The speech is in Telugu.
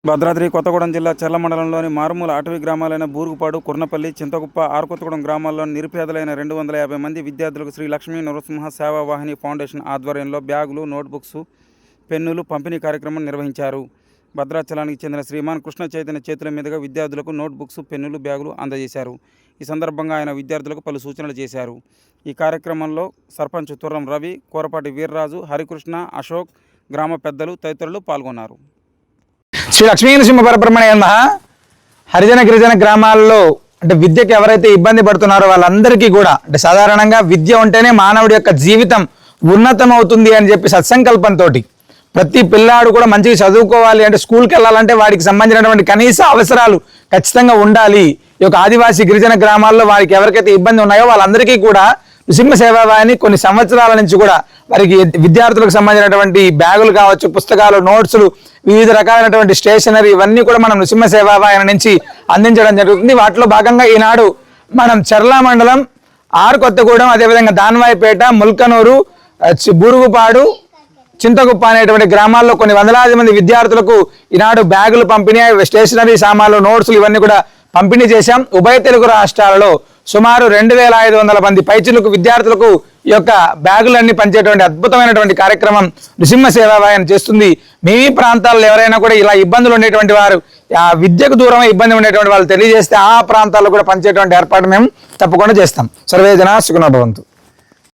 భద్రాద్రి కొత్తగూడెం జిల్లా చర్ల మండలంలోని మారుమూల అటవీ గ్రామాలైన బూరుగుపాడు, కుర్నపల్లి, చింతకుప్ప, ఆరుకొత్తగూడెం గ్రామాల్లోని నిరుపేదలైన 250 మంది విద్యార్థులకు శ్రీ లక్ష్మీ నరసింహ సేవావాహిని ఫౌండేషన్ ఆధ్వర్యంలో బ్యాగులు, నోట్బుక్స్, పెన్నులు పంపిణీ కార్యక్రమం నిర్వహించారు. భద్రాచలానికి చెందిన శ్రీమాన్ కృష్ణ చైతన్య చేతుల మీదుగా విద్యార్థులకు నోట్బుక్స్, పెన్నులు, బ్యాగులు అందజేశారు. ఈ సందర్భంగా ఆయన విద్యార్థులకు పలు సూచనలు చేశారు. ఈ కార్యక్రమంలో సర్పంచ్ తుర్రం రవి, కోరపాటి వీర్రాజు, హరికృష్ణ, అశోక్, గ్రామ పెద్దలు తదితరులు పాల్గొన్నారు. శ్రీ లక్ష్మీ నరసింహ పరబ్రహ్మణ్య నమః. హరిజన గిరిజన గ్రామాల్లో అంటే విద్యకు ఎవరైతే ఇబ్బంది పడుతున్నారో వాళ్ళందరికీ కూడా అంటే సాధారణంగా విద్య ఉంటేనే మానవుడి యొక్క జీవితం ఉన్నతం అవుతుంది అని చెప్పి సత్సంకల్పంతో ప్రతి పిల్లాడు కూడా మంచిగా చదువుకోవాలి అంటే స్కూల్కి వెళ్ళాలంటే వాడికి సంబంధించినటువంటి కనీస అవసరాలు ఖచ్చితంగా ఉండాలి. ఈ యొక్క ఆదివాసీ గిరిజన గ్రామాల్లో వారికి ఎవరికైతే ఇబ్బంది ఉన్నాయో వాళ్ళందరికీ కూడా నృసింహ సేవావాహిని కొన్ని సంవత్సరాల నుంచి కూడా వారికి విద్యార్థులకు సంబంధించినటువంటి బ్యాగులు కావచ్చు, పుస్తకాలు, నోట్స్లు, వివిధ రకాలైనటువంటి స్టేషనరీ ఇవన్నీ కూడా మనం నృసింహ సేవావాహిని నుంచి అందించడం జరుగుతుంది. వాటిలో భాగంగా ఈనాడు మనం చర్ల మండలం, ఆరుకొత్తగూడెం, అదేవిధంగా దాన్వాయిపేట, ముల్కనూరు, బూరుగుపాడు, చింతకుప్ప అనేటువంటి గ్రామాల్లో కొన్ని వందలాది మంది విద్యార్థులకు ఈనాడు బ్యాగులు పంపిణీ, స్టేషనరీ సామాన్లు, నోట్స్లు ఇవన్నీ కూడా పంపిణీ చేశాం. ఉభయ తెలుగు రాష్ట్రాలలో సుమారు 2500 మంది పైచిలకు విద్యార్థులకు ఈ యొక్క బ్యాగులన్నీ పంచేటువంటి అద్భుతమైనటువంటి కార్యక్రమం నృసింహ సేవావాహిని చేస్తుంది. మీ ప్రాంతాల్లో ఎవరైనా కూడా ఇలా ఇబ్బందులు ఉండేటువంటి వారు, ఆ విద్యకు దూరమే ఇబ్బంది ఉండేటువంటి వాళ్ళు తెలియజేస్తే ఆ ప్రాంతాల్లో కూడా పంచేటువంటి ఏర్పాటు మేము తప్పకుండా చేస్తాం. సర్వే జనా సుఖినో భవంతు.